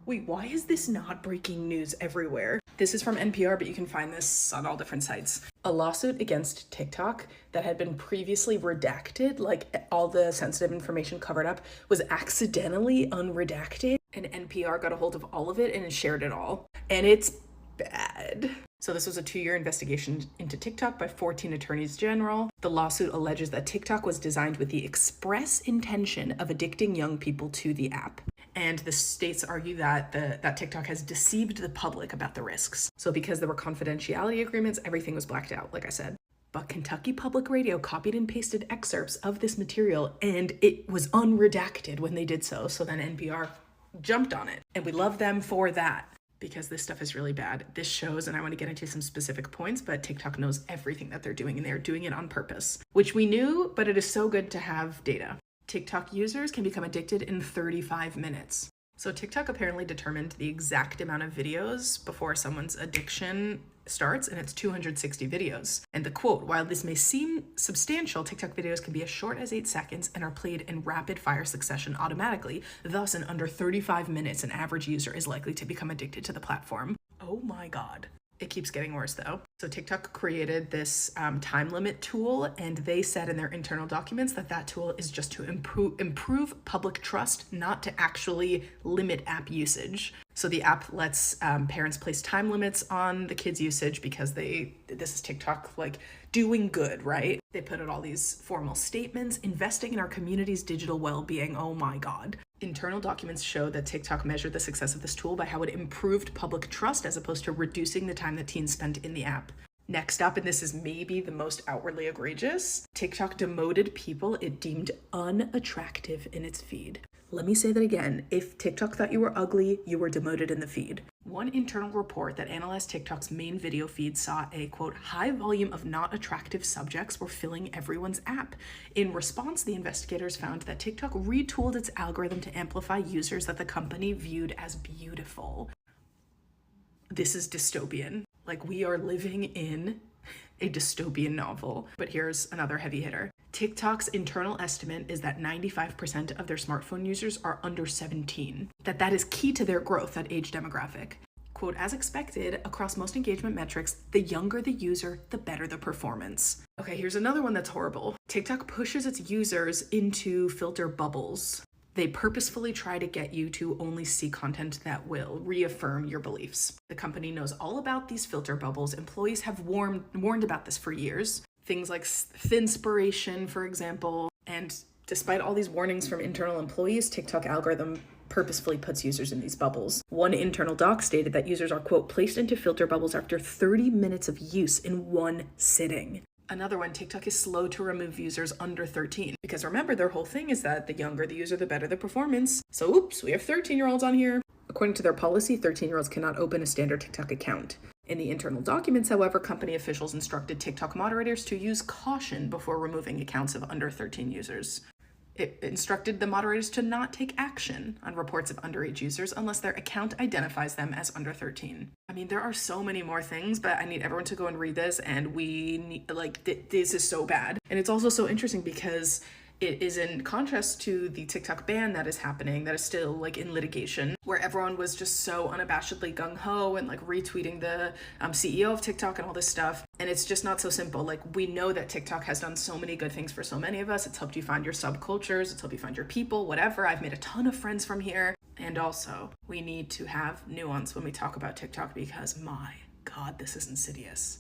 Wait, why is this not breaking news everywhere? This is from NPR, but you can find this on all different sites. A lawsuit against TikTok that had been previously redacted, like all the sensitive information covered up, was accidentally unredacted, and NPR got a hold of all of it and shared it all. And it's bad. So this was a 2-year investigation into TikTok by 14 attorneys general. The lawsuit alleges that TikTok was designed with the express intention of addicting young people to the app. And the states argue that that TikTok has deceived the public about the risks. So because there were confidentiality agreements, everything was blacked out, like I said. But Kentucky Public Radio copied and pasted excerpts of this material, and it was unredacted when they did so. So then NPR jumped on it, and we love them for that, because this stuff is really bad. This shows, and I want to get into some specific points, but TikTok knows everything that they're doing, and they're doing it on purpose, which we knew, but it is so good to have data. TikTok users can become addicted in 35 minutes. So TikTok apparently determined the exact amount of videos before someone's addiction starts, and it's 260 videos. And the quote, while this may seem substantial, TikTok videos can be as short as 8 seconds and are played in rapid fire succession automatically. Thus, in under 35 minutes, an average user is likely to become addicted to the platform. Oh my God. It keeps getting worse though. So TikTok created this time limit tool, and they said in their internal documents that that tool is just to improve public trust, not to actually limit app usage. So the app lets parents place time limits on the kids' usage because this is TikTok like doing good, right? They put out all these formal statements, investing in our community's digital well-being. Oh my God. Internal documents show that TikTok measured the success of this tool by how it improved public trust as opposed to reducing the time that teens spent in the app. Next up, and this is maybe the most outwardly egregious, TikTok demoted people it deemed unattractive in its feed. Let me say that again. If TikTok thought you were ugly, you were demoted in the feed. One internal report that analyzed TikTok's main video feed saw a, quote, high volume of not attractive subjects were filling everyone's app. In response, the investigators found that TikTok retooled its algorithm to amplify users that the company viewed as beautiful. This is dystopian. Like, we are living in a dystopian novel. But here's another heavy hitter. TikTok's internal estimate is that 95% of their smartphone users are under 17. That is key to their growth, that age demographic. Quote, as expected, across most engagement metrics, the younger the user, the better the performance. Okay, here's another one that's horrible. TikTok pushes its users into filter bubbles. They purposefully try to get you to only see content that will reaffirm your beliefs. The company knows all about these filter bubbles. Employees have warned about this for years. Things like thinspiration, for example. And despite all these warnings from internal employees, TikTok algorithm purposefully puts users in these bubbles. One internal doc stated that users are, quote, placed into filter bubbles after 30 minutes of use in one sitting. Another one, TikTok is slow to remove users under 13. Because remember, their whole thing is that the younger the user, the better the performance. So oops, we have 13-year-olds on here. According to their policy, 13-year-olds cannot open a standard TikTok account. In the internal documents, however, company officials instructed TikTok moderators to use caution before removing accounts of under 13 users. It instructed the moderators to not take action on reports of underage users unless their account identifies them as under 13. I mean, there are so many more things, but I need everyone to go and read this, and we need, like, this is so bad. And it's also so interesting because it is in contrast to the TikTok ban that is happening, that is still like in litigation, where everyone was just so unabashedly gung-ho and like retweeting the CEO of TikTok and all this stuff. And it's just not so simple. Like, we know that TikTok has done so many good things for so many of us. It's helped you find your subcultures, it's helped you find your people, whatever. I've made a ton of friends from here. And also, we need to have nuance when we talk about TikTok because my God, this is insidious.